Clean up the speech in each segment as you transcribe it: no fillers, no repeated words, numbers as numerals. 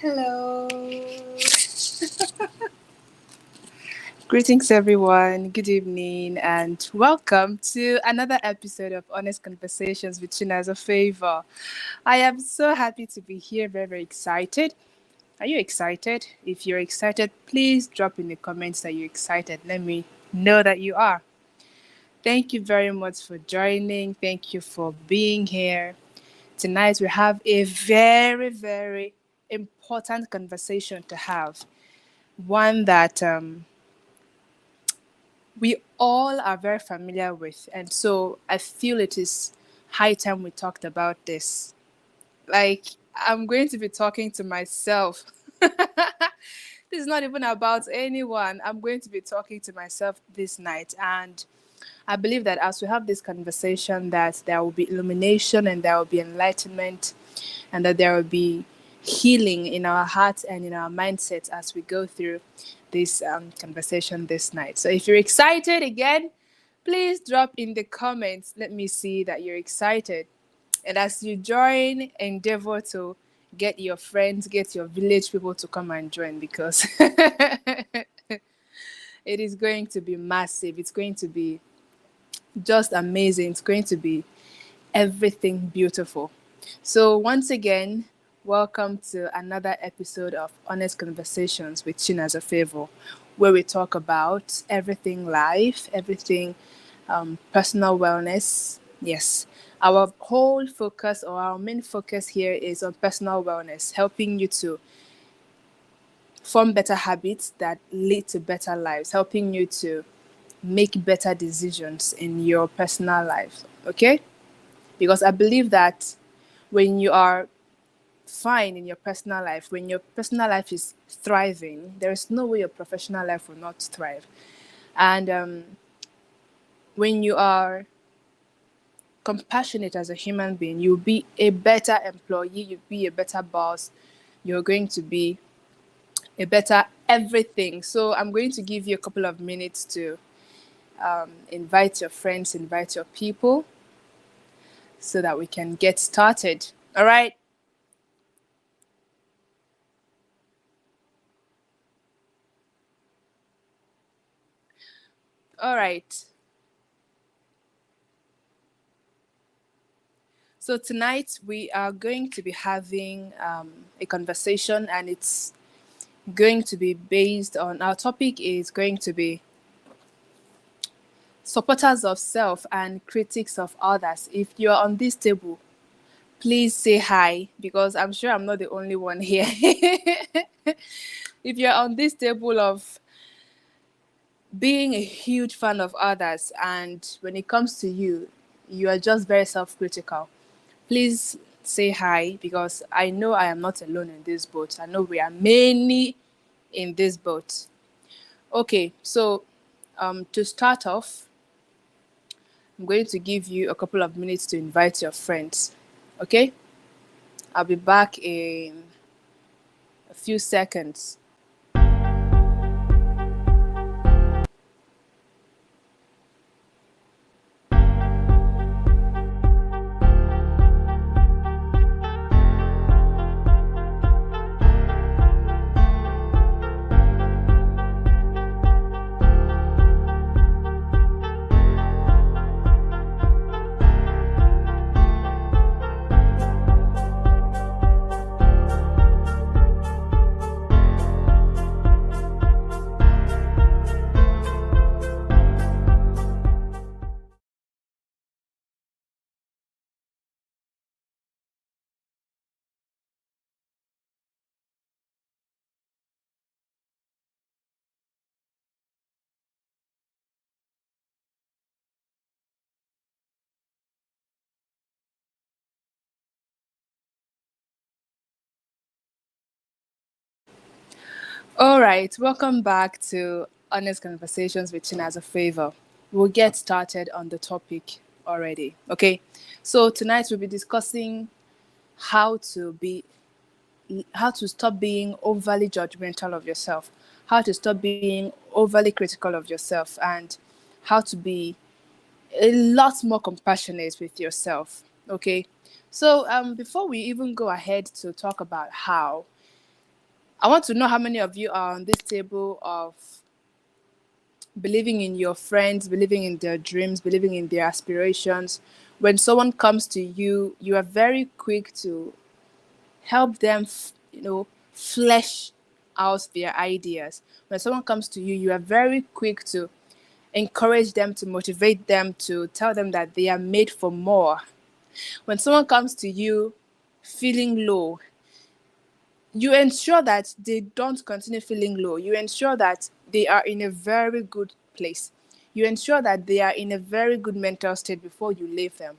Hello. Greetings, everyone. Good evening, and welcome to another episode of Honest Conversations with Chinaza Favour. I am so happy to be here, very, very excited. Are you excited? If you're excited, please drop in the comments that you're excited. Let me know that you are. Thank you very much for joining. Thank you for being here. Tonight, we have a very, very important conversation to have. One that we all are very familiar with. And so I feel it is high time we talked about this. Like, I'm going to be talking to myself. This is not even about anyone. I'm going to be talking to myself this night. And I believe that as we have this conversation, that there will be illumination and there will be enlightenment and that there will be healing in our hearts and in our mindsets as we go through this conversation this night. So if you're excited again, please drop in the comments. Let me see that you're excited. And as you join, endeavor to get your friends, get your village people to come and join because it is going to be massive. It's going to be just amazing. It's going to be everything beautiful. So, once again, welcome to another episode of Honest Conversations with Chinaza Favour, where we talk about everything life, everything personal wellness. Yes, our whole focus or our main focus here is on personal wellness, helping you to form better habits that lead to better lives, helping you to make better decisions in your personal life. Okay? Because I believe that when you are fine in your personal life, when your personal life is thriving, there is no way your professional life will not thrive. And when you are compassionate as a human being, you'll be a better employee, you'll be a better boss, you're going to be a better everything. So I'm going to give you a couple of minutes to invite your friends, invite your people so that we can get started. All right. All right. So tonight we are going to be having a conversation, and it's going to be based on our topic is going to be supporters of self and critics of others. If you're on this table, please say hi because I'm sure I'm not the only one here. If you're on this table of being a huge fan of others and when it comes to you, you are just very self-critical, please say hi because I know I am not alone in this boat. I know we are many in this boat. Okay, so to start off, I'm going to give you a couple of minutes to invite your friends. Okay, I'll be back in a few seconds. All right, welcome back to Honest Conversations with Chinaza Favour. We'll get started on the topic already. Okay, so tonight we'll be discussing how to be how to stop being overly judgmental of yourself, how to stop being overly critical of yourself, and how to be a lot more compassionate with yourself. Okay, so before we even go ahead to talk about how, I want to know how many of you are on this table of believing in your friends, believing in their dreams, believing in their aspirations. When someone comes to you, you are very quick to help them, flesh out their ideas. When someone comes to you, you are very quick to encourage them, to motivate them, to tell them that they are made for more. When someone comes to you feeling low, you ensure that they don't continue feeling low. You ensure that they are in a very good place. You ensure that they are in a very good mental state before you leave them.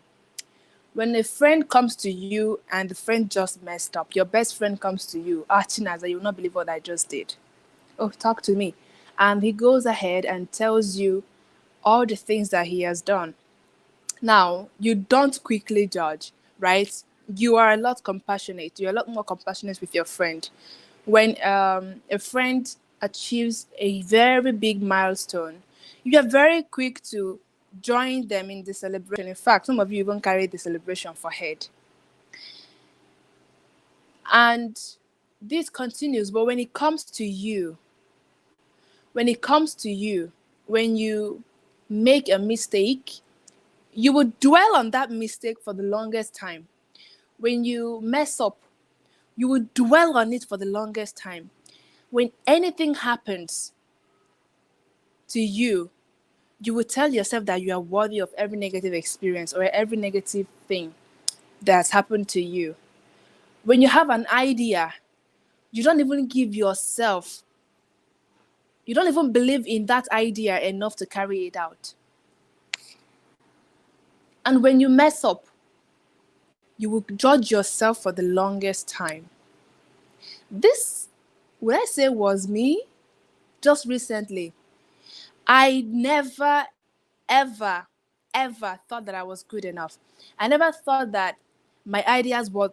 When a friend comes to you and the friend just messed up, your best friend comes to you, Chinaza, you will not believe what I just did. Oh, talk to me. And he goes ahead and tells you all the things that he has done. Now, you don't quickly judge, right? You are a lot compassionate. You're a lot more compassionate with your friend. When a friend achieves a very big milestone, you are very quick to join them in the celebration. In fact, some of you even carry the celebration for head. And this continues, but when it comes to you, when it comes to you, when you make a mistake, you will dwell on that mistake for the longest time. When you mess up, you will dwell on it for the longest time. When anything happens to you, you will tell yourself that you are worthy of every negative experience or every negative thing that's happened to you. When you have an idea, you don't even give yourself, you don't even believe in that idea enough to carry it out. And when you mess up, you will judge yourself for the longest time. This, would I say, was me just recently. I never, ever, ever thought that I was good enough. I never thought that my ideas were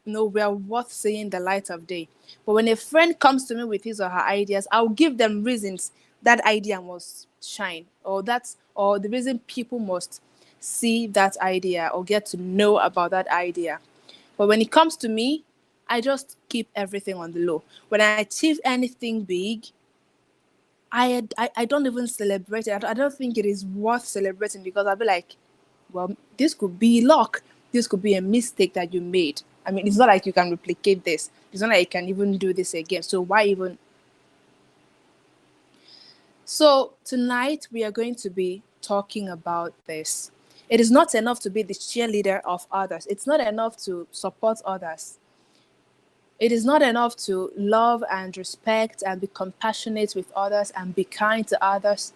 worth seeing the light of day. But when a friend comes to me with his or her ideas, I'll give them reasons that idea must shine, or the reason people must see that idea or get to know about that idea. But when it comes to me, I just keep everything on the low. When I achieve anything big, I don't even celebrate it. I don't think it is worth celebrating because I'll be like, well, this could be luck. This could be a mistake that you made. I mean, it's not like you can replicate this. It's not like you can even do this again. So why even? So tonight we are going to be talking about this. It is not enough to be the cheerleader of others. It's not enough to support others. It is not enough to love and respect and be compassionate with others and be kind to others.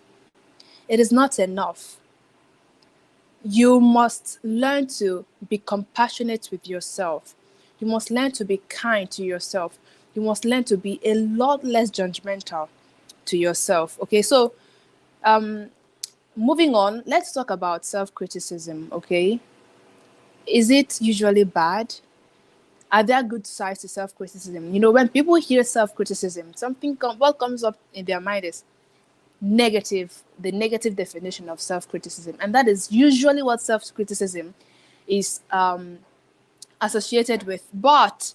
It is not enough. You must learn to be compassionate with yourself. You must learn to be kind to yourself. You must learn to be a lot less judgmental to yourself. Okay, so moving on, let's talk about self-criticism. Okay, is it usually bad? Are there good sides to self-criticism? When people hear self-criticism, what comes up in their mind is negative, the negative definition of self-criticism, and that is usually what self-criticism is associated with. But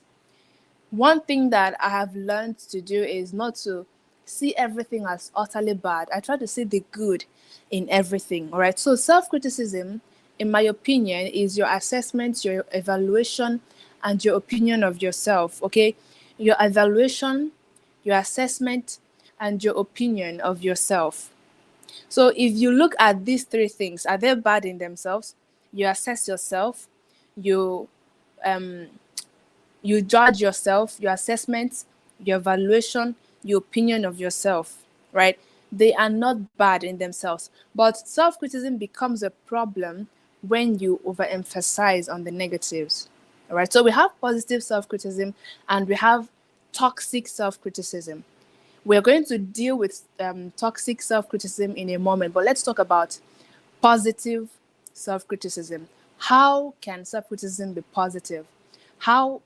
one thing that I have learned to do is not to see everything as utterly bad. I try to see the good in everything. All right. So self-criticism, in my opinion, is your assessment, your evaluation, and your opinion of yourself. Okay. Your evaluation, your assessment, and your opinion of yourself. So if you look at these three things, are they bad in themselves? You assess yourself, you you judge yourself, your assessment, your evaluation, your opinion of yourself, right? They are not bad in themselves. But self-criticism becomes a problem when you overemphasize on the negatives. All right. So we have positive self-criticism and we have toxic self-criticism. We're going to deal with toxic self-criticism in a moment, but let's talk about positive self-criticism. How can self-criticism be positive? How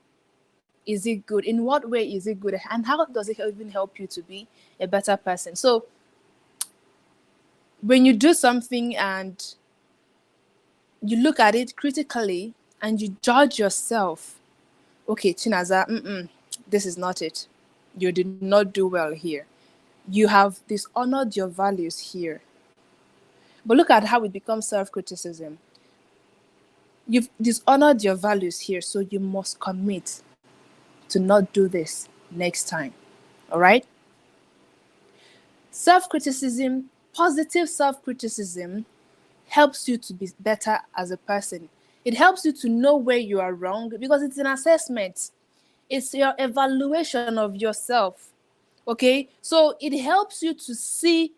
is it good? In what way is it good? And how does it even help you to be a better person? So when you do something and you look at it critically and you judge yourself, okay, Chinaza, this is not it. You did not do well here. You have dishonored your values here. But look at how it becomes self criticism. You've dishonored your values here, so you must commit to not do this next time. All right? Self criticism, positive self criticism, helps you to be better as a person. It helps you to know where you are wrong because it's an assessment, it's your evaluation of yourself. Okay? So it helps you to see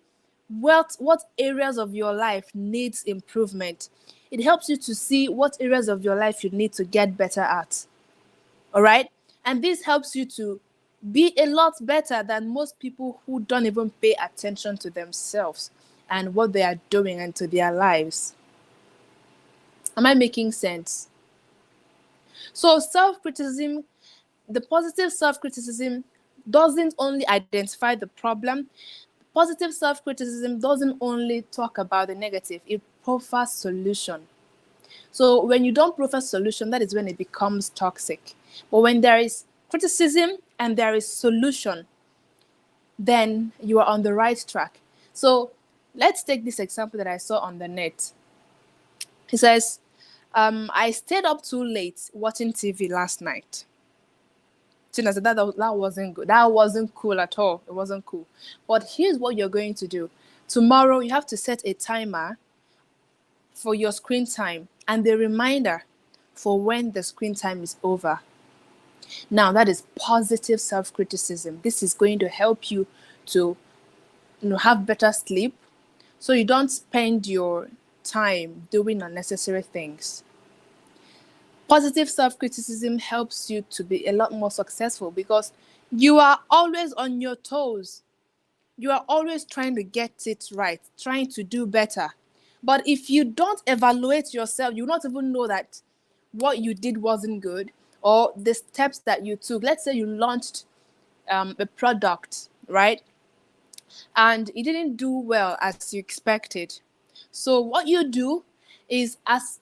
what areas of your life needs improvement. It helps you to see what areas of your life you need to get better at. All right? And this helps you to be a lot better than most people who don't even pay attention to themselves and what they are doing and to their lives. Am I making sense? So, self criticism, the positive self criticism doesn't only identify the problem, positive self criticism doesn't only talk about the negative, it proffers solution. So when you don't profess solution, that is when it becomes toxic. But when there is criticism and there is solution, then you are on the right track. So let's take this example that I saw on the net. He says, I stayed up too late watching TV last night. Tina said that wasn't good. That wasn't cool at all. It wasn't cool. But here's what you're going to do. Tomorrow, you have to set a timer for your screen time and the reminder for when the screen time is over. Now, that is positive self criticism. This is going to help you to have better sleep so you don't spend your time doing unnecessary things. Positive self criticism helps you to be a lot more successful because you are always on your toes. You are always trying to get it right, trying to do better. But if you don't evaluate yourself, you not even know that what you did wasn't good or the steps that you took. Let's say you launched a product, right? And it didn't do well as you expected. So what you do is, as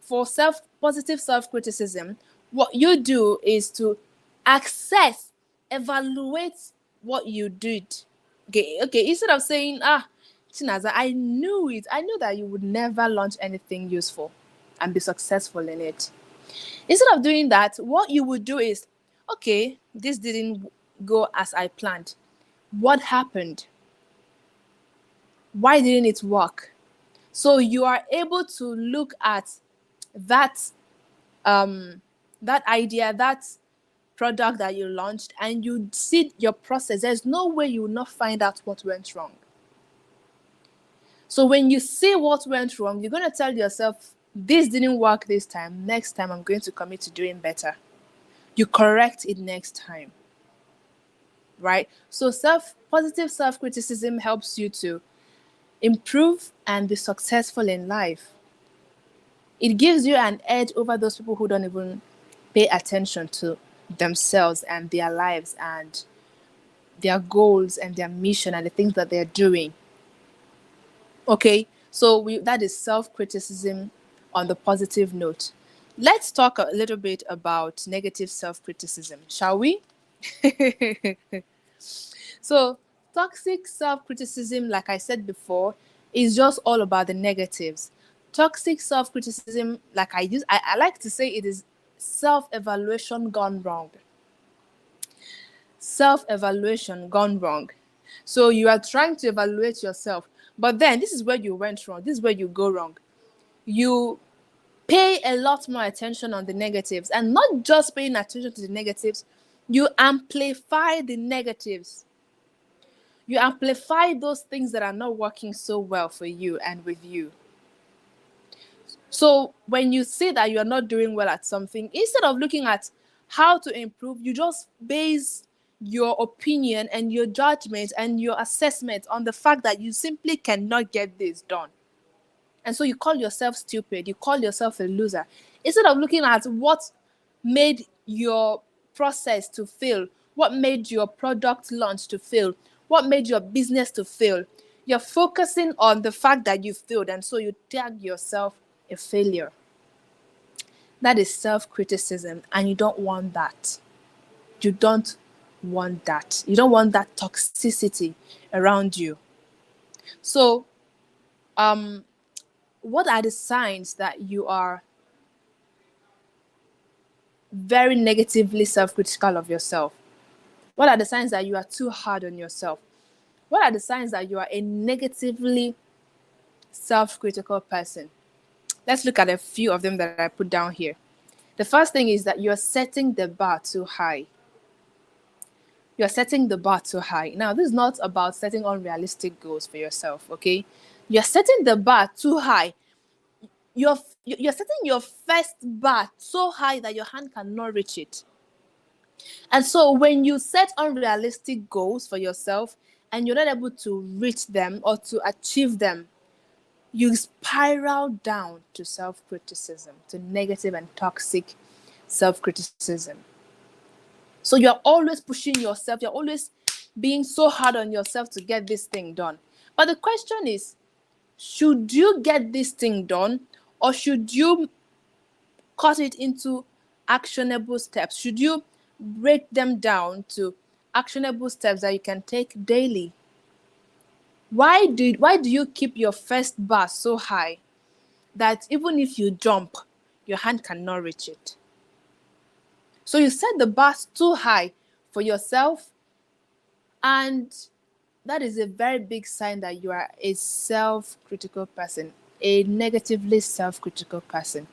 for self positive self criticism, what you do is to assess, evaluate what you did. Okay, instead of saying, Chinaza, I knew it. I knew that you would never launch anything useful and be successful in it. Instead of doing that, what you would do is, okay, this didn't go as I planned. What happened? Why didn't it work? So you are able to look at that that idea, that product that you launched, and you see your process. There's no way you will not find out what went wrong. So when you see what went wrong, you're going to tell yourself, this didn't work this time. Next time, I'm going to commit to doing better. You correct it next time. Right? So positive self-criticism helps you to improve and be successful in life. It gives you an edge over those people who don't even pay attention to themselves and their lives and their goals and their mission and the things that they're doing. Okay, so that is self-criticism on the positive note. Let's talk a little bit about negative self-criticism, shall we? So toxic self-criticism, like I said before, is just all about the negatives. Toxic self-criticism, like I like to say, it is self-evaluation gone wrong. Self-evaluation gone wrong. So you are trying to evaluate yourself, but then this is where you went wrong. This is where you go wrong. You pay a lot more attention on the negatives, and not just paying attention to the negatives, you amplify the negatives. You amplify those things that are not working so well for you and with you. So when you see that you're not doing well at something, instead of looking at how to improve, you just base your opinion and your judgment and your assessment on the fact that you simply cannot get this done. And so you call yourself stupid, you call yourself a loser. Instead of looking at what made your process to fail, what made your product launch to fail, what made your business to fail, you're focusing on the fact that you failed, and so you tag yourself a failure. That is self-criticism, and you don't want that. You don't want that. You don't want that toxicity around you. So, um, what are the signs that you are very negatively self-critical of yourself? What are the signs that you are too hard on yourself? What are the signs that you are a negatively self-critical person? Let's look at a few of them that I put down here. The first thing is that you're setting the bar too high. You're setting the bar too high. Now, this is not about setting unrealistic goals for yourself, okay? You're setting the bar too high. You're setting your first bar so high that your hand cannot reach it. And so when you set unrealistic goals for yourself and you're not able to reach them or to achieve them, you spiral down to self-criticism, to negative and toxic self-criticism. So you're always pushing yourself, you're always being so hard on yourself to get this thing done. But the question is, should you get this thing done, or should you cut it into actionable steps? Should you break them down to actionable steps that you can take daily? Why do you keep your first bar so high that even if you jump, your hand cannot reach it? So you set the bar too high for yourself, and that is a very big sign that you are a self-critical person, a negatively self-critical person.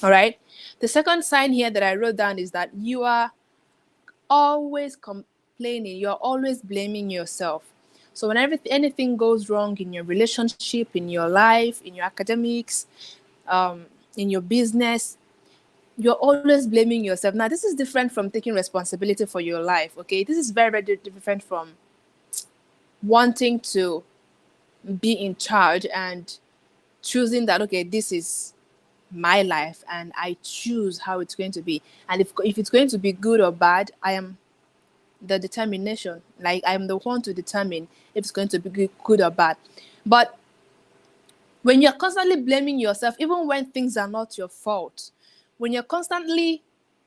All right. The second sign here that I wrote down is that you are always complaining, you're always blaming yourself. So whenever anything goes wrong in your relationship, in your life, in your academics, in your business, you're always blaming yourself. Now, this is different from taking responsibility for your life, okay? This is very, very different from wanting to be in charge and choosing that, okay, this is my life and I choose how it's going to be. And if it's going to be good or bad, I am the determination. Like, I'm the one to determine if it's going to be good or bad. But when you're constantly blaming yourself, even when things are not your fault, when you're constantly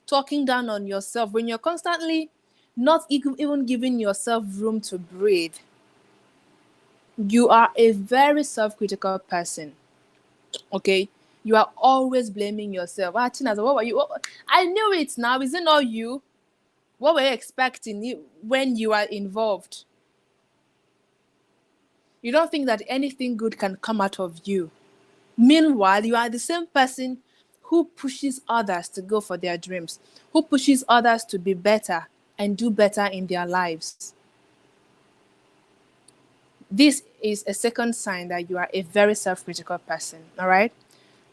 talking down on yourself, when you're constantly not even giving yourself room to breathe, you are a very self-critical person. Okay, you are always blaming yourself. Ah, Chinaza, what were you? I knew it now. Is it not you? What were you expecting when you are involved? You don't think that anything good can come out of you. Meanwhile, you are the same person who pushes others to go for their dreams, who pushes others to be better and do better in their lives. This is a second sign that you are a very self-critical person, all right?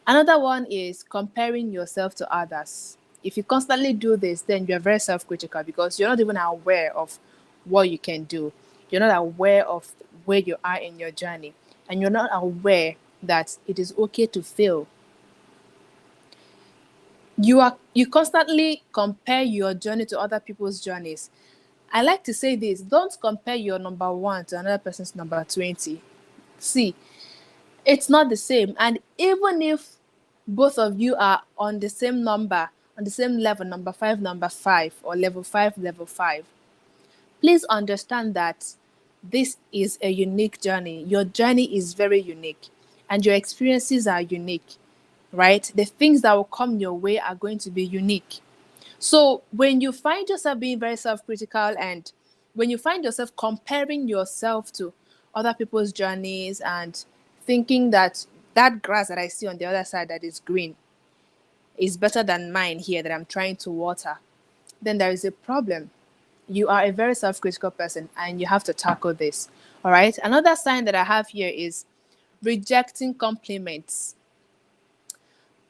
Another one is comparing yourself to others. If you constantly do this, then you're very self-critical because you're not even aware of what you can do. You're not aware of where you are in your journey, and you're not aware that it is okay to fail. You constantly compare your journey to other people's journeys. I like to say this: don't compare your number one to another person's number 20. See, it's not the same. And even if both of you are on the same number, on the same level, number five, or level five, please understand that this is a unique journey. Your journey is very unique, and your experiences are unique, right? The things that will come your way are going to be unique. So when you find yourself being very self-critical, and when you find yourself comparing yourself to other people's journeys and thinking that that grass that I see on the other side that is green is better than mine here that I'm trying to water, then there is a problem. You are a very self-critical person and you have to tackle this. All right. Another sign that I have here is rejecting compliments.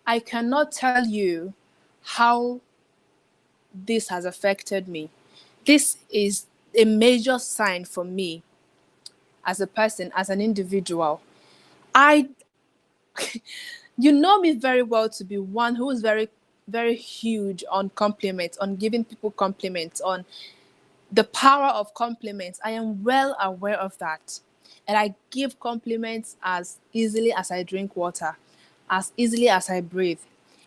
I cannot tell you how this has affected me. This is a major sign for me as a person, as an individual. I, you know me very well to be one who is very, very huge on compliments, on giving people compliments, on the power of compliments. I am well aware of that. And I give compliments as easily as I drink water, as easily as I breathe.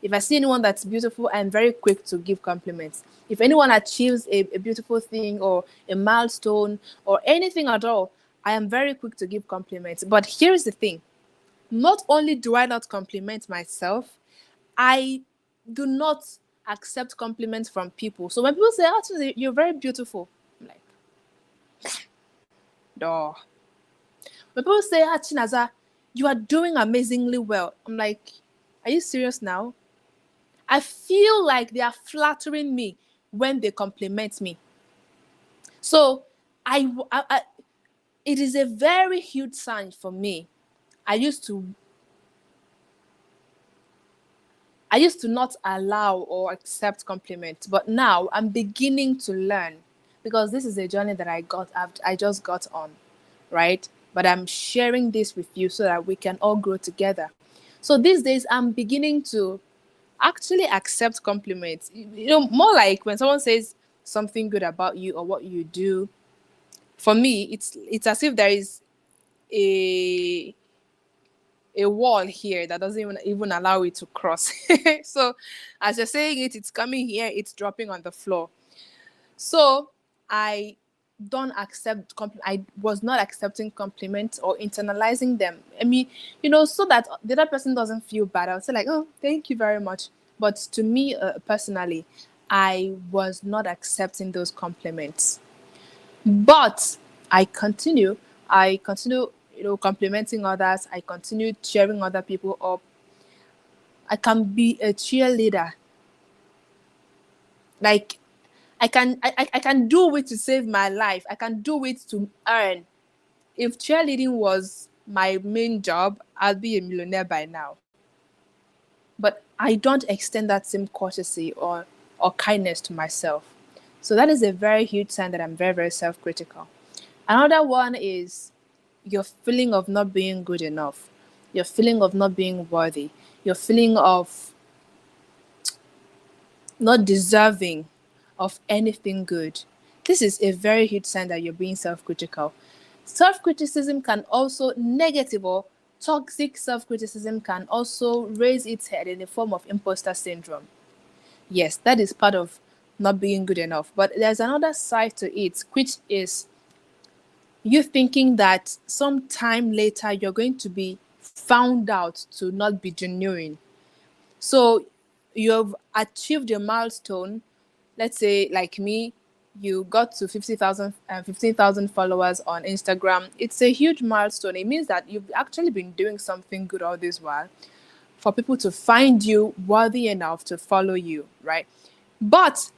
If I see anyone that's beautiful, I'm very quick to give compliments. If anyone achieves a beautiful thing or a milestone or anything at all, I am very quick to give compliments. But here's the thing, not only do I not compliment myself, I do not accept compliments from people. So when people say, "Oh, Chinaza, you're very beautiful," I'm like, duh. When people say, "Ah, Chinaza, you are doing amazingly well," I'm like, are you serious now? I feel like they are flattering me when they compliment me. So it is a very huge sign for me. I used to I used to not allow or accept compliments, but now I'm beginning to learn because this is a journey that I just got on, right? But I'm sharing this with you so that we can all grow together. So these days I'm beginning to actually accept compliments. More like when someone says something good about you or what you do. For me, it's as if there is a a wall here that doesn't even allow it to cross. So as you're saying it, it's coming here, it's dropping on the floor. So I don't accept I was not accepting compliments or internalizing them. I mean, so that the other person doesn't feel bad. I would say like, "Oh, thank you very much." But to me, personally, I was not accepting those compliments. But I continue. I continue, complimenting others. I continue cheering other people up. I can be a cheerleader. Like I can do it to save my life. I can do it to earn. If cheerleading was my main job, I'd be a millionaire by now. But I don't extend that same courtesy or kindness to myself. So that is a very huge sign that I'm very, very self-critical. Another one is your feeling of not being good enough, your feeling of not being worthy, your feeling of not deserving of anything good. This is a very huge sign that you're being self critical. Self criticism can also, negative or toxic self criticism can also raise its head in the form of imposter syndrome. Yes, that is part of not being good enough. But there's another side to it, which is you thinking that sometime later you're going to be found out to not be genuine. So you've achieved your milestone. Let's say, like me, you got to 50,000, 15,000 followers on Instagram. It's a huge milestone. It means that you've actually been doing something good all this while for people to find you worthy enough to follow you, right? But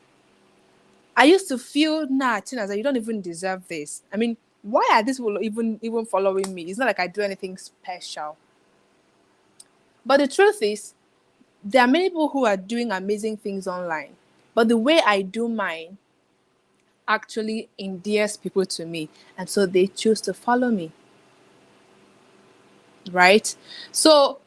I used to feel, nah, Chinaza, you don't even deserve this. I mean, why are these people even following me? It's not like I do anything special. But the truth is, there are many people who are doing amazing things online. But the way I do mine actually endears people to me. And so they choose to follow me. Right? So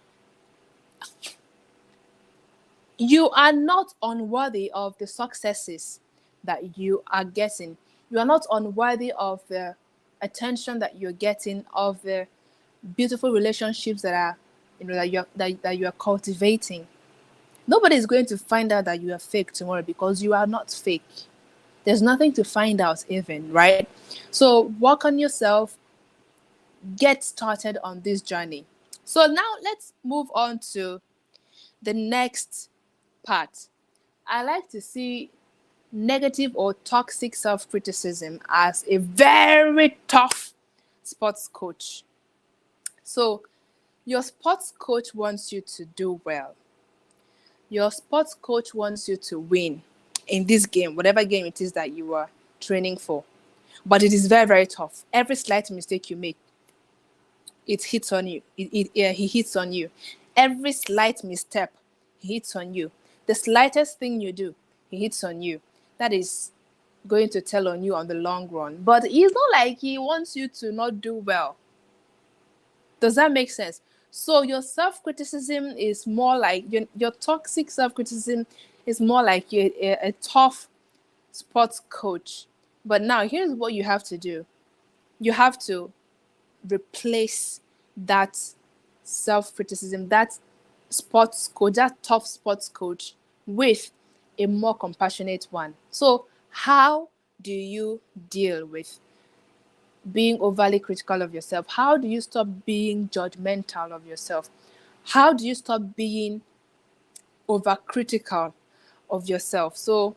you are not unworthy of the successes that you are getting. You are not unworthy of the attention that you're getting, of the beautiful relationships that are, that you are cultivating. Nobody is going to find out that you are fake tomorrow because you are not fake. There's nothing to find out even, right? So work on yourself, get started on this journey. So now let's move on to the next part. I like to see negative or toxic self-criticism as a very tough sports coach. So your sports coach wants you to do well. Your sports coach wants you to win in this game, whatever game it is that you are training for. But it is very, very tough. Every slight mistake you make, it hits on you. He hits on you. Every slight misstep, he hits on you. The slightest thing you do, he hits on you. That is going to tell on you on the long run. But it's not like he wants you to not do well. Does that make sense? So your self-criticism is more like your toxic self-criticism is more like a tough sports coach. But now here's what you have to do. You have to replace that self-criticism, that sports coach, that tough sports coach, with a more compassionate one. So, how do you deal with being overly critical of yourself? How do you stop being judgmental of yourself? How do you stop being overcritical of yourself? So,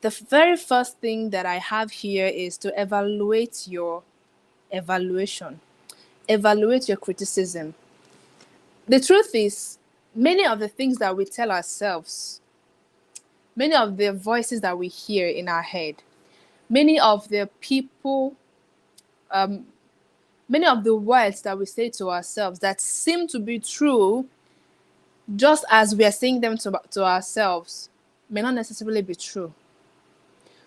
the very first thing that I have here is to evaluate your evaluation, evaluate your criticism. The truth is, many of the things that we tell ourselves, many of the voices that we hear in our head, many of the people, many of the words that we say to ourselves that seem to be true, just as we are saying them to ourselves, may not necessarily be true.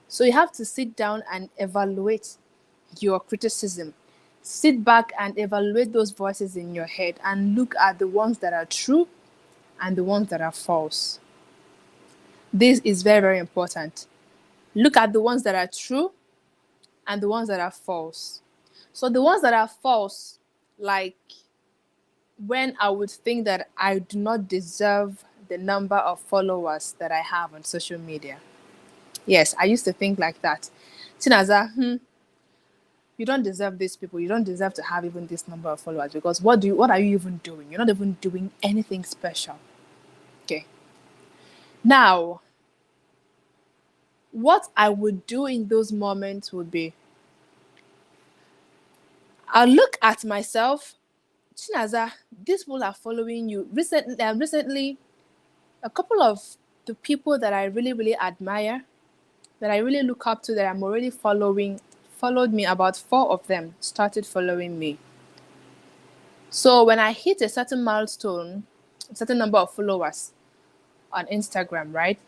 So you have to sit down and evaluate your criticism. Sit back and evaluate those voices in your head and look at the ones that are true and the ones that are false. This is very, very important. Look at the ones that are true and the ones that are false. So the ones that are false, like when I would think that I do not deserve the number of followers that I have on social media. Yes, I used to think like that. Chinaza, you don't deserve these people. You don't deserve to have even this number of followers, because what are you even doing? You're not even doing anything special. Okay. Now, what I would do in those moments would be, I'll look at myself. Chinaza, these people are following you. Recently, a couple of the people that I really, really admire, that I really look up to, that I'm already following, followed me. About 4 of them started following me. So when I hit a certain milestone, a certain number of followers on Instagram, right?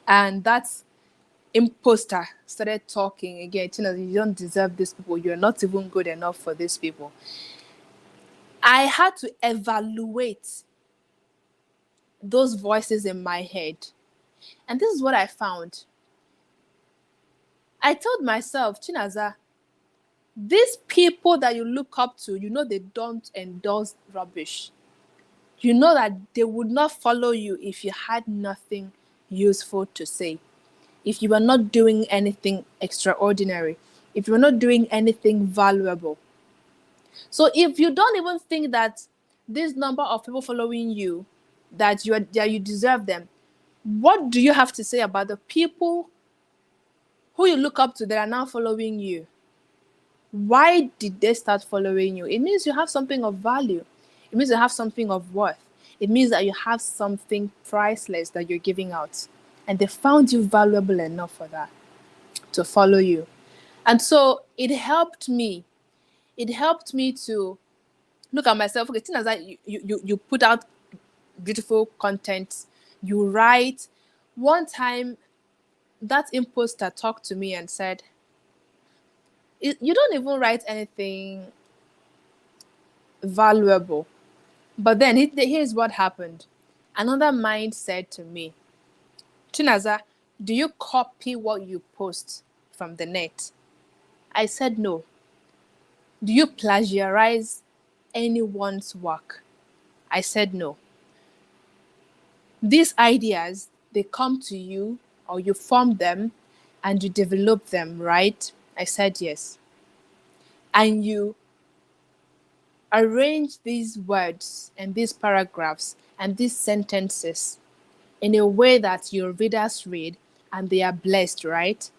And that's imposter started talking again. You don't deserve these people. You're not even good enough for these people. I had to evaluate those voices in my head. And this is what I found. I told myself, Chinaza, these people that you look up to, you know they don't endorse rubbish. You know that they would not follow you if you had nothing useful to say, if you were not doing anything extraordinary, if you were not doing anything valuable. So if you don't even think that this number of people following you, that you deserve them, what do you have to say about the people who you look up to that are now following you? Why did they start following you? It means you have something of value. It means you have something of worth. It means that you have something priceless that you're giving out. And they found you valuable enough for that, to follow you. And so it helped me. It helped me to look at myself. Okay, things like you put out beautiful content, you write. One time, that imposter talked to me and said, you don't even write anything valuable. But then here's what happened. Another mind said to me, Chinaza, do you copy what you post from the net? I said no. Do you plagiarize anyone's work? I said no. These ideas, they come to you, or you form them and you develop them, right? I said yes. And you arrange these words and these paragraphs and these sentences in a way that your readers read and they are blessed, right?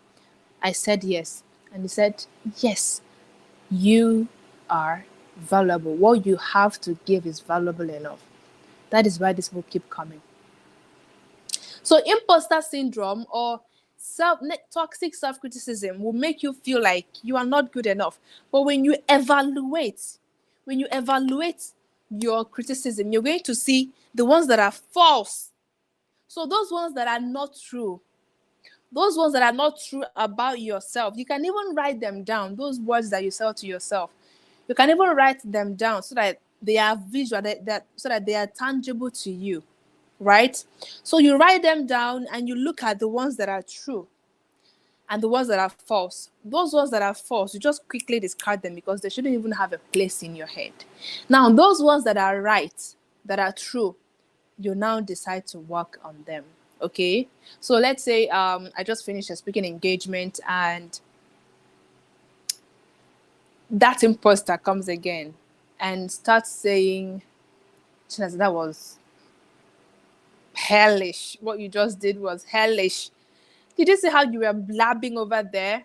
I said yes. And he said, yes, you are valuable. What you have to give is valuable enough. That is why this will keep coming. So imposter syndrome, or toxic self-criticism, will make you feel like you are not good enough. But when you evaluate your criticism, you're going to see the ones that are false. So those ones that are not true, those ones that are not true about yourself, you can even write them down. Those words that you say to yourself, you can even write them down so that they are visual, so that they are tangible to you, right? So you write them down and you look at the ones that are true and the ones that are false. Those ones that are false, you just quickly discard them because they shouldn't even have a place in your head. Now, those ones that are right, that are true, you now decide to work on them. Okay. So let's say I just finished a speaking engagement and that imposter comes again and starts saying, Chinaza, that was hellish. What you just did was hellish. Did you see how you were blabbing over there?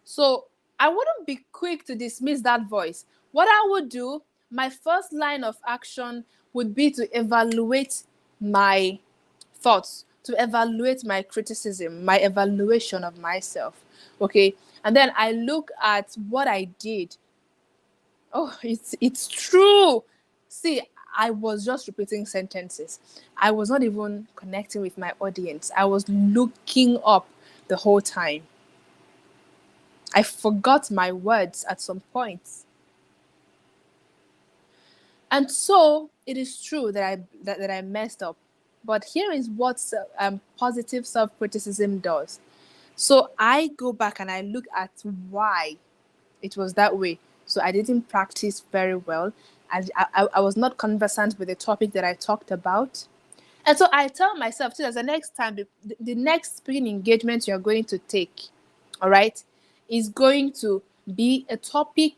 So I wouldn't be quick to dismiss that voice. What I would do, my first line of action would be to evaluate my thoughts, to evaluate my criticism, my evaluation of myself. Okay. And then I look at what I did. Oh, it's true. See, I was just repeating sentences. I was not even connecting with my audience. I was looking up the whole time. I forgot my words at some point. And so it is true that that I messed up. But here is what positive self-criticism does. So I go back and I look at why it was that way. So I didn't practice very well. I was not conversant with the topic that I talked about. And so I tell myself, too, as the next time, the next speaking engagement you're going to take, all right, is going to be a topic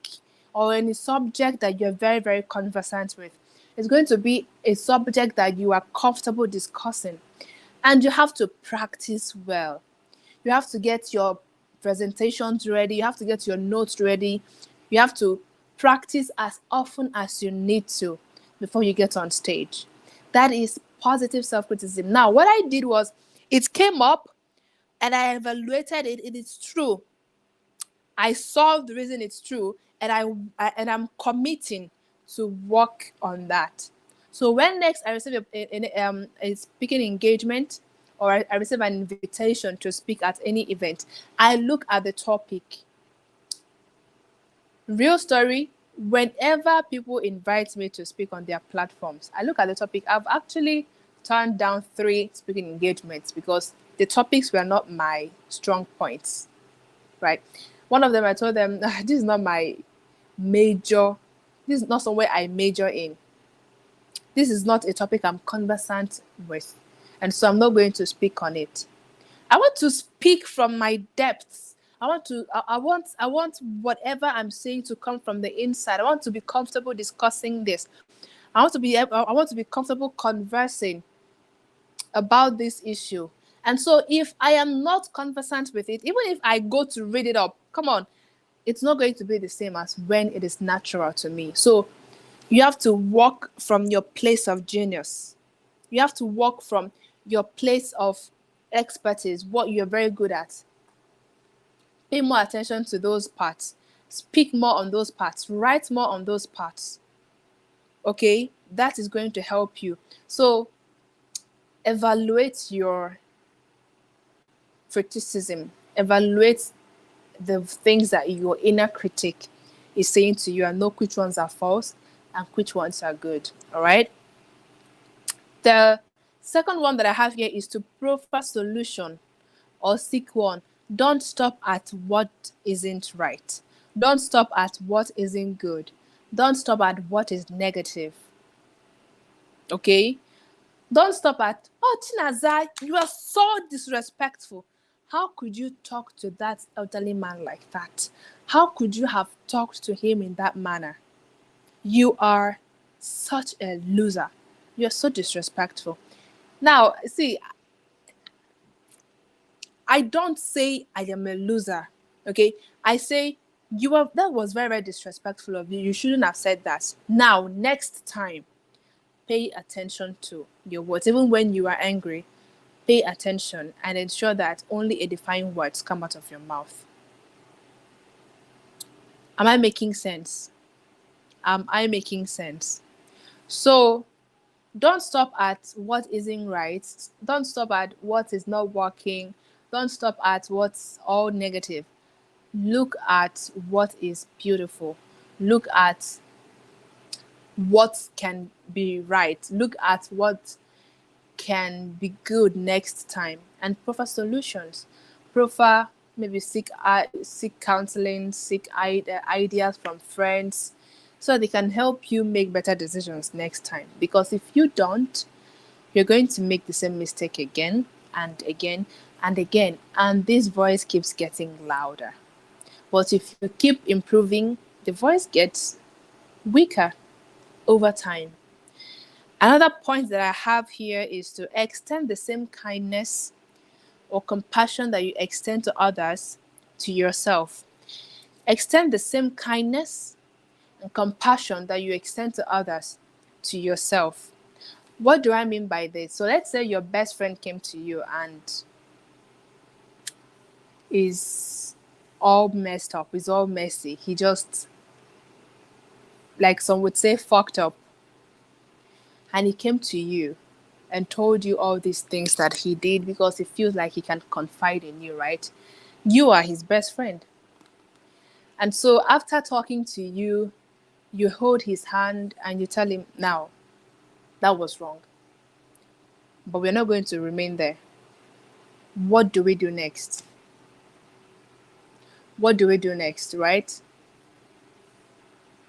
or any subject that you're very, very conversant with. It's going to be a subject that you are comfortable discussing. And you have to practice well. You have to get your presentations ready. You have to get your notes ready. You have to practice as often as you need to before you get on stage. That is positive self-criticism. Now, what I did was it came up and I evaluated it. It is true. I saw the reason it's true, and I'm committing to work on that. So when next I receive a speaking engagement or I receive an invitation to speak at any event, I look at the topic. Real story, whenever people invite me to speak on their platforms, I look at the topic. I've actually turned down 3 speaking engagements because the topics were not my strong points, right? One of them, I told them, this is not my major, this is not somewhere I major in. This is not a topic I'm conversant with. And so I'm not going to speak on it. I want to speak from my depths. I want whatever I'm saying to come from the inside. I want to be comfortable discussing this. I want to be comfortable conversing about this issue. And so if I am not conversant with it, even if I go to read it up, come on, it's not going to be the same as when it is natural to me. So you have to walk from your place of genius. You have to walk from your place of expertise, what you're very good at. Pay more attention to those parts. Speak more on those parts. Write more on those parts. Okay? That is going to help you. So evaluate your criticism. Evaluate the things that your inner critic is saying to you and know which ones are false and which ones are good. All right? The second one that I have here is to proffer solution or seek one. Don't stop at what isn't right. Don't stop at what isn't good. Don't stop at what is negative. Okay? Don't stop at, oh, Chinaza, you are so disrespectful. How could you talk to that elderly man like that? How could you have talked to him in that manner? You are such a loser. You're so disrespectful. Now, see, I don't say I am a loser. Okay? I say that was very, very disrespectful of you. You shouldn't have said that. Now, next time, pay attention to your words. Even when you are angry, pay attention and ensure that only edifying words come out of your mouth. Am I making sense? Am I making sense? So don't stop at what isn't right. Don't stop at what is not working. Don't stop at what's all negative. Look at what is beautiful. Look at what can be right. Look at what can be good next time and proffer solutions. Proffer, maybe seek counseling, seek ideas from friends, so that they can help you make better decisions next time. Because if you don't, you're going to make the same mistake again and again and again, and this voice keeps getting louder. But if you keep improving, the voice gets weaker over time. Another point that I have here is to extend the same kindness or compassion that you extend to others to yourself. Extend the same kindness and compassion that you extend to others to yourself. What do I mean by this? So let's say your best friend came to you and is all messed up, is all messy. He just, like some would say, fucked up. And he came to you and told you all these things that he did because he feels like he can confide in you, right? You are his best friend. And so after talking to you, you hold his hand and you tell him, now, that was wrong. But we're not going to remain there. What do we do next? What do we do next, right?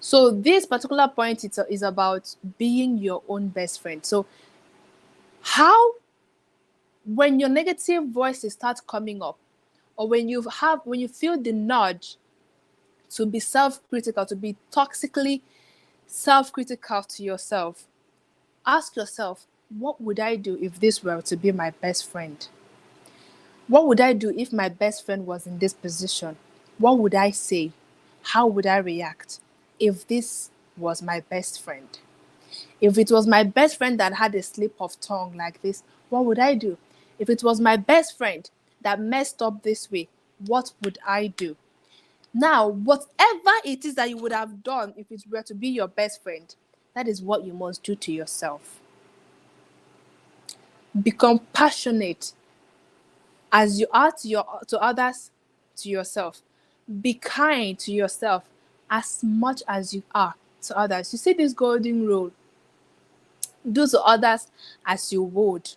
So this particular point is about being your own best friend. So how, when your negative voices start coming up, or when you feel the nudge to be self-critical, to be toxically self-critical to yourself, ask yourself, what would I do if this were to be my best friend? What would I do if my best friend was in this position? What would I say? How would I react if this was my best friend? If it was my best friend that had a slip of tongue like this, what would I do? If it was my best friend that messed up this way, what would I do? Now, whatever it is that you would have done if it were to be your best friend, that is what you must do to yourself. Be compassionate as you are to others, to yourself. Be kind to yourself as much as you are to others. You see this golden rule: do to others as you would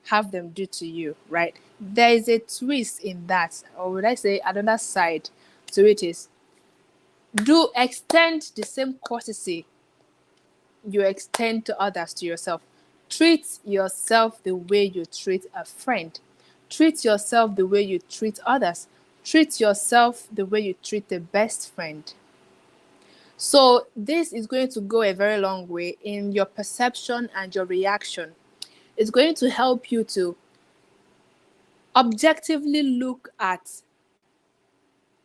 have them do to you, right? There is a twist in that, or would I say another side to it is, do extend the same courtesy you extend to others to yourself. Treat yourself the way you treat a friend. Treat yourself the way you treat others. Treat yourself the way you treat the best friend. So this is going to go a very long way in your perception and your reaction. It's going to help you to objectively look at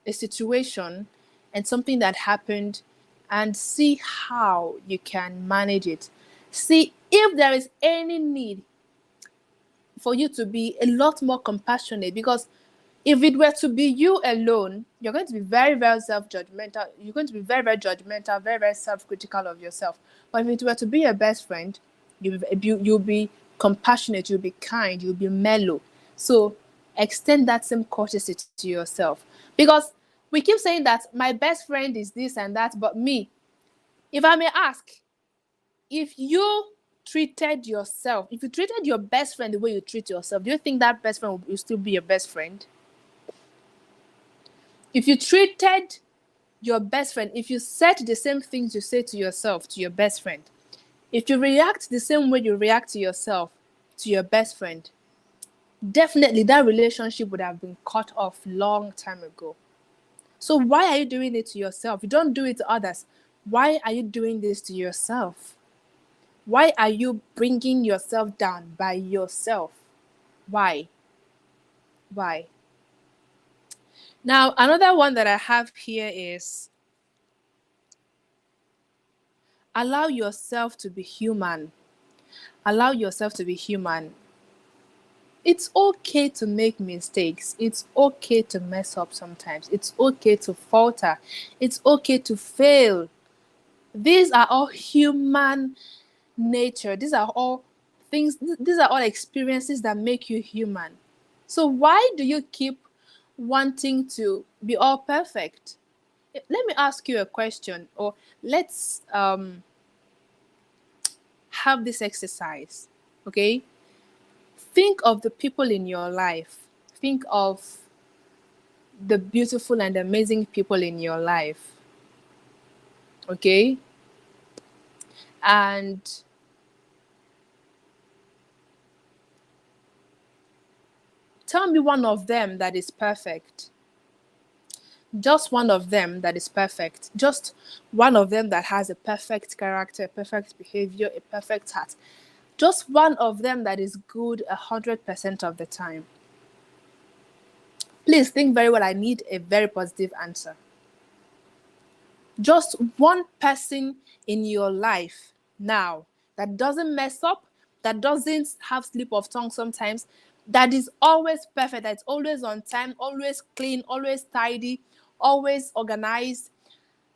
a situation and something that happened and see how you can manage it. See if there is any need for you to be a lot more compassionate, because if it were to be you alone, you're going to be very, very self-judgmental. You're going to be very, very judgmental, very, very self-critical of yourself. But if it were to be your best friend, you'll be compassionate, you'll be kind, you'll be mellow. So extend that same courtesy to yourself. Because we keep saying that my best friend is this and that, but me, if I may ask, if you treated yourself, if you treated your best friend the way you treat yourself, do you think that best friend will still be your best friend? If you treated your best friend, if you said the same things you say to yourself to your best friend, if you react the same way you react to yourself to your best friend, definitely that relationship would have been cut off long time ago. So why are you doing it to yourself? You don't do it to others. Why are you doing this to yourself? Why are you bringing yourself down by yourself? Why? Why? Now, another one that I have here is allow yourself to be human. Allow yourself to be human. It's okay to make mistakes. It's okay to mess up sometimes. It's okay to falter. It's okay to fail. These are all human nature. These are all things, these are all experiences that make you human. So why do you keep wanting to be all perfect? Let me ask you a question, or let's have this exercise. Okay, think of the people in your life. Think of the beautiful and amazing people in your life. Okay? And tell me one of them that is perfect. Just one of them that is perfect. Just one of them that has a perfect character, a perfect behavior, a perfect heart. Just one of them that is good 100% of the time. Please think very well. I need a very positive answer. Just one person in your life now that doesn't mess up, that doesn't have slip of tongue sometimes, that is always perfect, that's always on time, always clean, always tidy, always organized,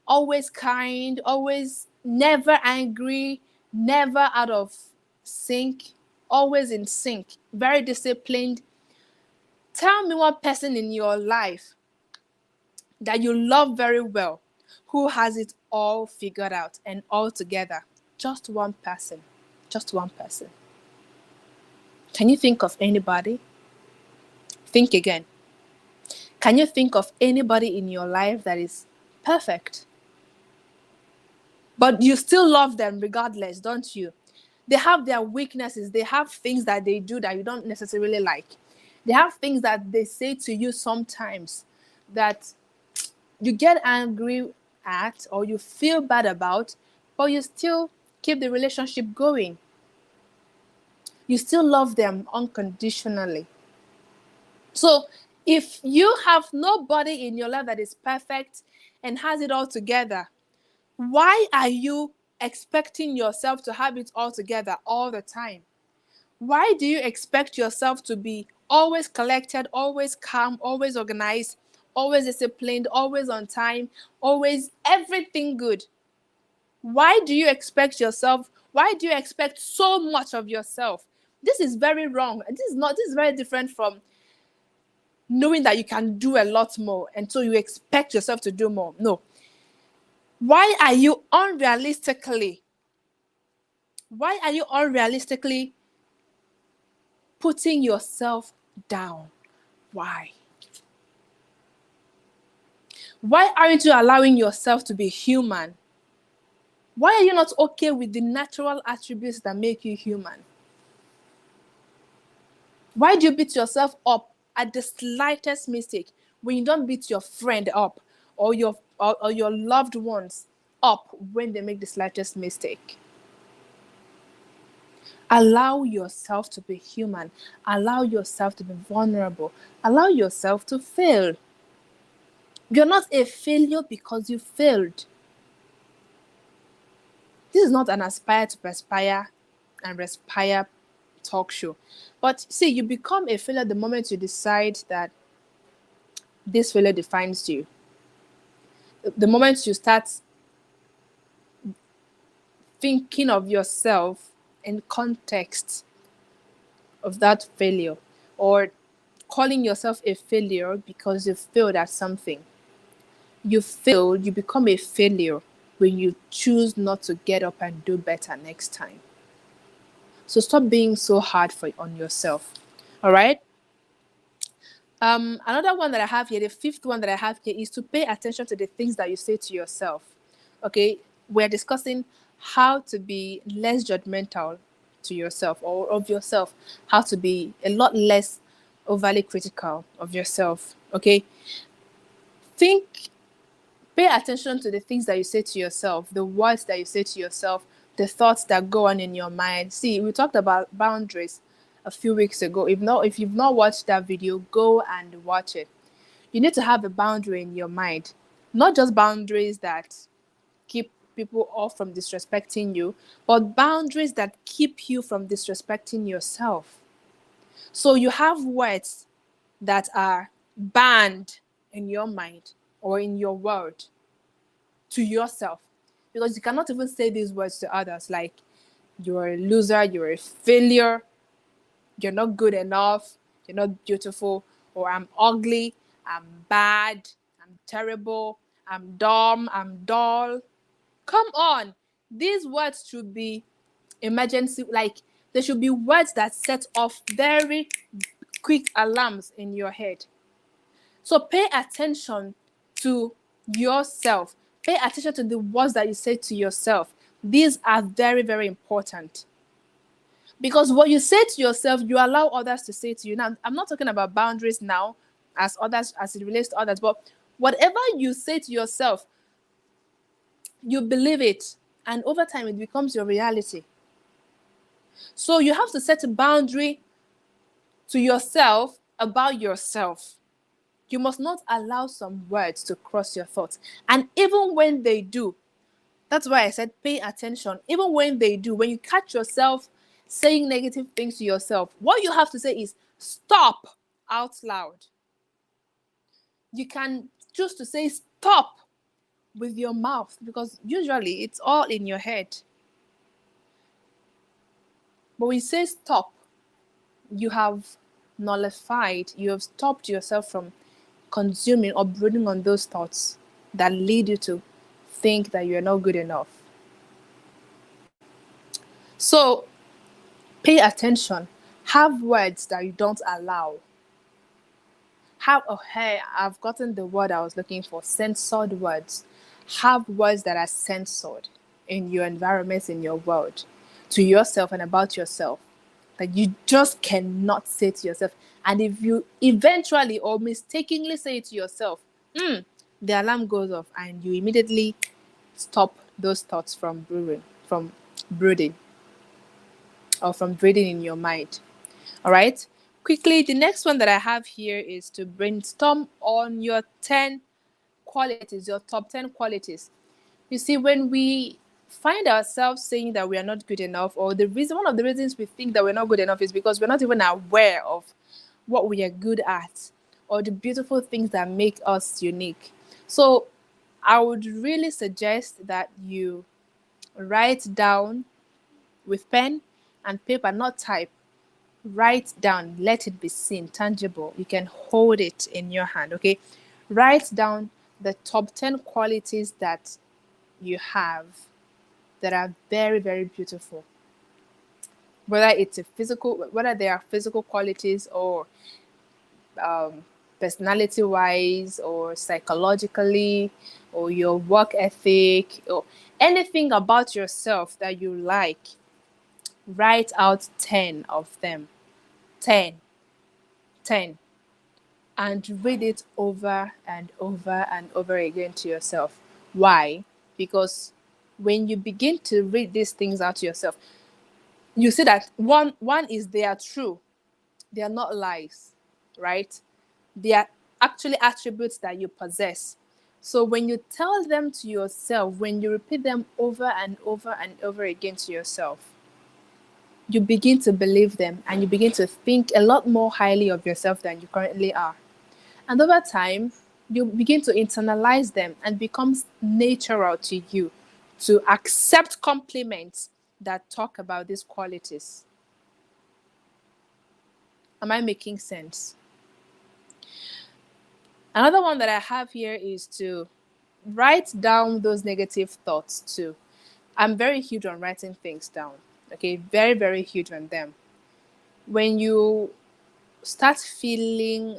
always kind, always never angry, never out of sync, always in sync, very disciplined. Tell me one person in your life that you love very well who has it all figured out and all together. Just one person. Just one person. Can you think of anybody? Think again. Can you think of anybody in your life that is perfect? But you still love them regardless, don't you? They have their weaknesses. They have things that they do that you don't necessarily like. They have things that they say to you sometimes that you get angry at or you feel bad about, but you still keep the relationship going. You still love them unconditionally. So if you have nobody in your life that is perfect and has it all together, why are you expecting yourself to have it all together all the time? Why do you expect yourself to be always collected, always calm, always organized, always disciplined, always on time, always everything good? Why do you expect yourself? Why do you expect so much of yourself? This is very wrong. This is very different from knowing that you can do a lot more and so you expect yourself to do more. No. Why are you unrealistically putting yourself down? Why? Why aren't you allowing yourself to be human? Why are you not okay with the natural attributes that make you human? Why do you beat yourself up at the slightest mistake when you don't beat your friend up or your loved ones up when they make the slightest mistake? Allow yourself to be human. Allow yourself to be vulnerable. Allow yourself to fail. You're not a failure because you failed. This is not an aspire to perspire and respire talk show. But see, you become a failure the moment you decide that this failure defines you. The moment you start thinking of yourself in context of that failure, or calling yourself a failure because you failed at something. You failed, you become a failure when you choose not to get up and do better next time. So stop being so hard on yourself. All right. Another one that I have here, the fifth one that I have here, is to pay attention to the things that you say to yourself. Okay, we're discussing how to be less judgmental to yourself or of yourself, how to be a lot less overly critical of yourself. Okay, think, pay attention to the things that you say to yourself, the words that you say to yourself, the thoughts that go on in your mind. See, we talked about boundaries a few weeks ago. If you've not watched that video, go and watch it. You need to have a boundary in your mind, not just boundaries that keep people off from disrespecting you, but boundaries that keep you from disrespecting yourself. So you have words that are banned in your mind or in your world to yourself, because you cannot even say these words to others, like you're a loser, you're a failure, you're not good enough, you're not beautiful, or I'm ugly, I'm bad, I'm terrible, I'm dumb, I'm dull. Come on. These words should be emergency, like there should be words that set off very quick alarms in your head. So pay attention to yourself. Pay attention to the words that you say to yourself. These are very, very important. Because what you say to yourself, you allow others to say to you. Now, I'm not talking about boundaries now as it relates to others, but whatever you say to yourself, you believe it. And over time, it becomes your reality. So you have to set a boundary to yourself about yourself. You must not allow some words to cross your thoughts. And even when they do, that's why I said pay attention. Even when they do, when you catch yourself saying negative things to yourself, what you have to say is stop out loud. You can choose to say stop with your mouth because usually it's all in your head. But when you say stop, you have nullified, you have stopped yourself from consuming or brooding on those thoughts that lead you to think that you're not good enough. So pay attention. Have words that you don't allow. Have, oh, hey, I've gotten the word I was looking for, censored words. Have words that are censored in your environment, in your world, to yourself and about yourself, that you just cannot say to yourself. And if you eventually or mistakenly say it to yourself, the alarm goes off and you immediately stop those thoughts from brooding or from breathing in your mind. All right. Quickly, the next one that I have here is to brainstorm on your 10 qualities, your top 10 qualities. You see, when we find ourselves saying that we are not good enough, or one of the reasons we think that we're not good enough is because we're not even aware of what we are good at or the beautiful things that make us unique. So I would really suggest that you write down with pen and paper, not type. Write down, let it be seen, tangible. You can hold it in your hand, okay? Write down the top 10 qualities that you have that are very, very beautiful. Whether they are physical qualities or personality wise or psychologically or your work ethic or anything about yourself that you like, write out 10 of them. 10. 10. And read it over and over and over again to yourself. Why? Because when you begin to read these things out to yourself, you see that one is they are true, they are not lies, right? They are actually attributes that you possess. So when you tell them to yourself, when you repeat them over and over and over again to yourself, you begin to believe them and you begin to think a lot more highly of yourself than you currently are. And over time, you begin to internalize them and becomes natural to you to accept compliments that talk about these qualities. Am I making sense? Another one that I have here is to write down those negative thoughts too. I'm very huge on writing things down. Okay, very, very huge on them. When you start feeling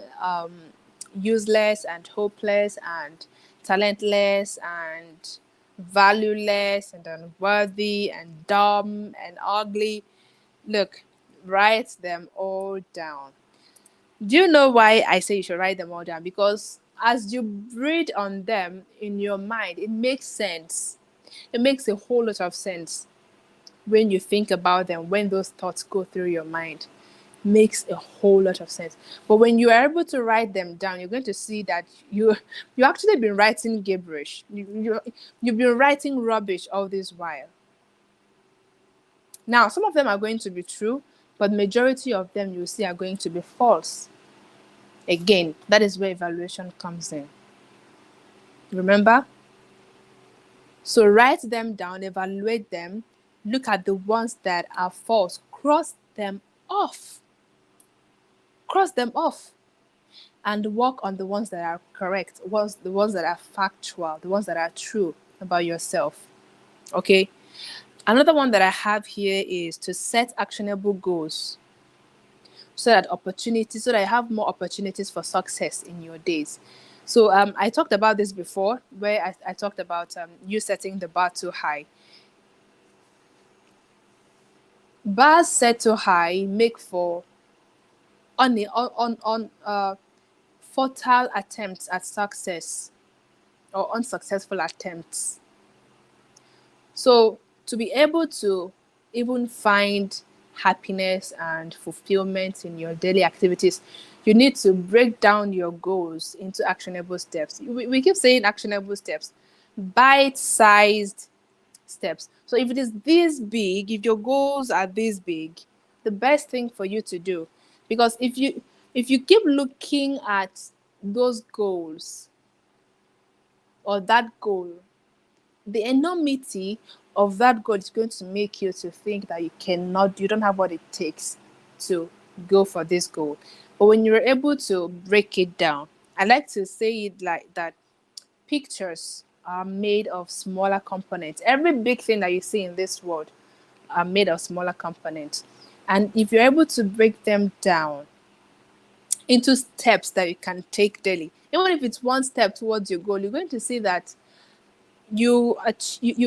useless and hopeless and talentless and valueless and unworthy and dumb and ugly, look, write them all down. Do you know why I say you should write them all down? Because as you breathe on them in your mind, it makes sense. It makes a whole lot of sense when you think about them, when those thoughts go through your mind. Makes a whole lot of sense. But when you are able to write them down, you're going to see that you actually been writing gibberish. You've been writing rubbish all this while. Now, some of them are going to be true, but majority of them you'll see are going to be false. Again, that is where evaluation comes in. Remember? So write them down, evaluate them, look at the ones that are false, cross them off. Cross them off. And work on the ones that are correct, the ones that are factual, the ones that are true about yourself. Okay. Another one that I have here is to set actionable goals so that you have more opportunities for success in your days. So I talked about this before, where I talked about you setting the bar too high. Bars set too high make for fertile attempts at success or unsuccessful attempts. So to be able to even find happiness and fulfillment in your daily activities, you need to break down your goals into actionable steps. We keep saying actionable steps, bite-sized steps. So if it is this big, if your goals are this big, the best thing for you to do, because if you keep looking at those goals or that goal, the enormity of that goal is going to make you to think that you don't have what it takes to go for this goal. But when you're able to break it down, I like to say it like that: pictures are made of smaller components. Every big thing that you see in this world are made of smaller components. And if you're able to break them down into steps that you can take daily, even if it's one step towards your goal, you're going to see that you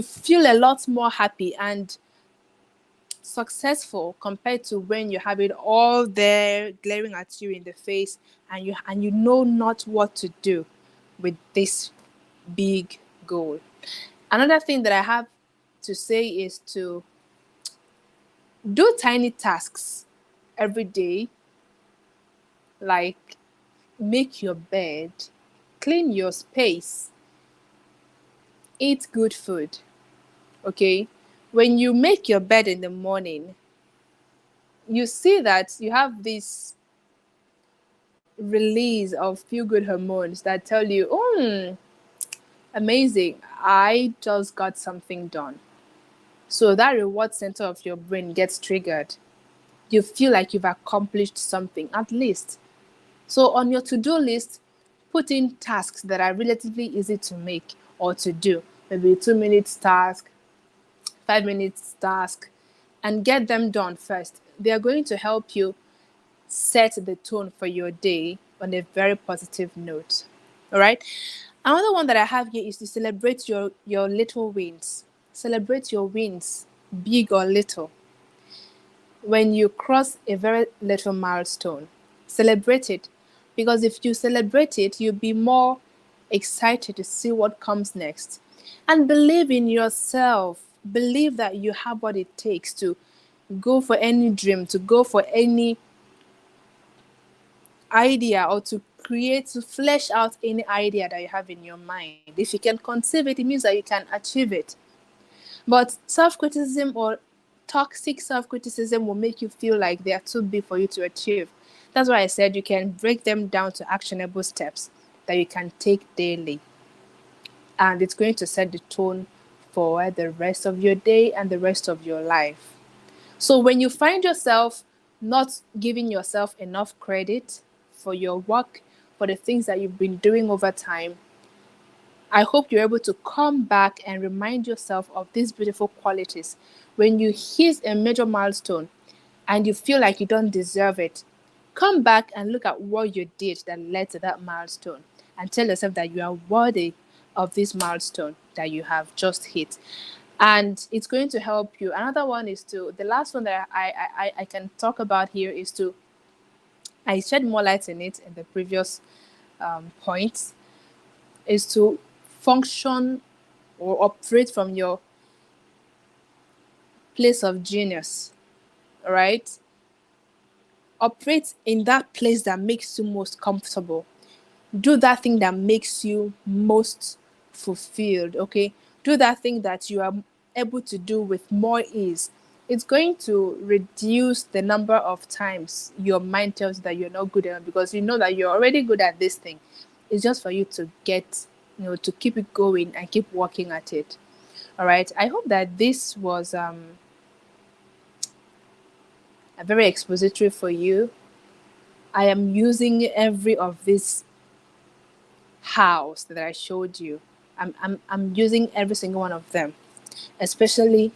feel a lot more happy and successful compared to when you have it all there glaring at you in the face, and you know not what to do with this big goal. Another thing that I have to say is to do tiny tasks every day, like make your bed, clean your space, eat good food. Okay? When you make your bed in the morning, you see that you have this release of feel good hormones that tell you, amazing, I just got something done. So that reward center of your brain gets triggered. You feel like you've accomplished something, at least. So on your to-do list, put in tasks that are relatively easy to make or to do. Maybe a 2 minutes task, 5 minutes task, and get them done first. They are going to help you set the tone for your day on a very positive note. All right. Another one that I have here is to celebrate your little wins. Celebrate your wins, big or little. When you cross a very little milestone, celebrate it, because if you celebrate it, you'll be more excited to see what comes next. And believe in yourself. Believe that you have what it takes to go for any dream, to go for any idea, or to create, to flesh out any idea that you have in your mind. If you can conceive it, it means that you can achieve it. But self-criticism or toxic self-criticism will make you feel like they are too big for you to achieve. That's why I said you can break them down to actionable steps that you can take daily, and it's going to set the tone for the rest of your day and the rest of your life. So when you find yourself not giving yourself enough credit for your work, for the things that you've been doing over time, I hope you're able to come back and remind yourself of these beautiful qualities. When you hit a major milestone and you feel like you don't deserve it, come back and look at what you did that led to that milestone, and tell yourself that you are worthy of this milestone that you have just hit. And it's going to help you. Another one is to, the last one that I can talk about here is to, I shed more light in it in the previous points, is to function or operate from your place of genius. All right? Operate in that place that makes you most comfortable. Do that thing that makes you most fulfilled. Okay? Do that thing that you are able to do with more ease. It's going to reduce the number of times your mind tells you that you're not good enough, because you know that you're already good at this thing. It's just for you to get, to keep it going and keep working at it. All right. I hope that this was a very expository for you. I am using every of this house that I showed you. I'm using every single one of them, especially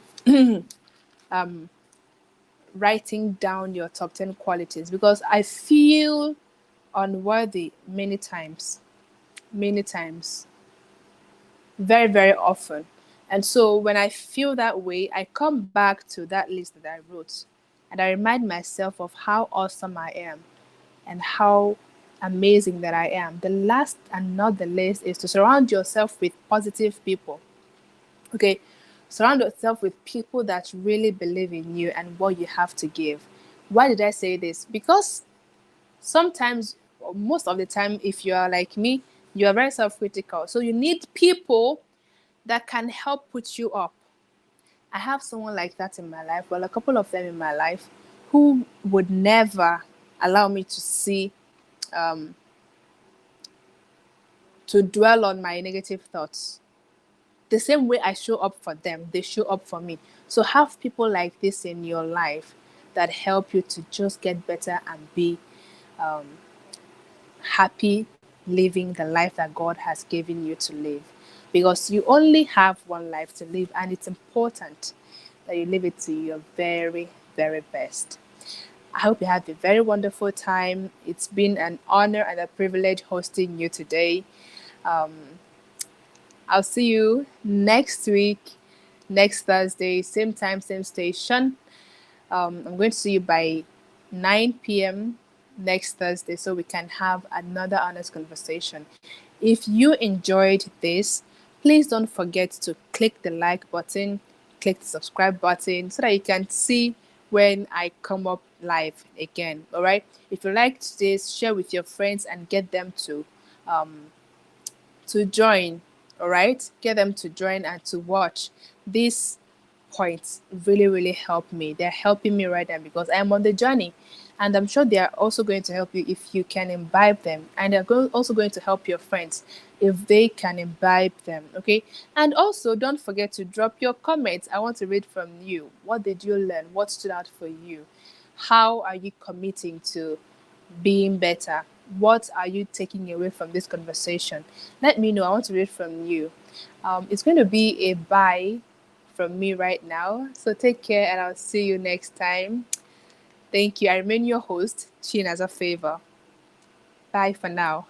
writing down your top 10 qualities, because I feel unworthy many times. many times, very, very often. And so when I feel that way, I come back to that list that I wrote and I remind myself of how awesome I am and how amazing that I am. The last and not the least is to surround yourself with positive people. Okay, surround yourself with people that really believe in you and what you have to give. Why did I say this? Because sometimes, or most of the time, if you are like me, you are very self critical. So you need people that can help put you up. I have someone like that in my life, well, a couple of them in my life, who would never allow me to see, um, to dwell on my negative thoughts. The same way I show up for them, they show up for me. So have people like this in your life that help you to just get better and be happy living the life that God has given you to live. Because you only have one life to live, and it's important that you live it to your very, very best. I hope you had a very wonderful time. It's been an honor and a privilege hosting you today. I'll see you next week, next Thursday, same time, same station. I'm going to see you by 9 p.m. next Thursday so we can have another honest conversation. If you enjoyed this, please don't forget to click the like button, click the subscribe button so that you can see when I come up live again. All right. If you liked this, share with your friends and get them to join. All right, get them to join and to watch. These points really, really help me. They're helping me right now because I'm on the journey, and I'm sure they are also going to help you if you can imbibe them, and they're also going to help your friends if they can imbibe them. Okay, and also don't forget to drop your comments. I want to read from you. What did you learn? What stood out for you? How are you committing to being better? What are you taking away from this conversation? Let me know. I want to read from you. It's going to be a bye from me right now. So take care and I'll see you next time. Thank you. I remain your host, Chinaza Favour. Bye for now.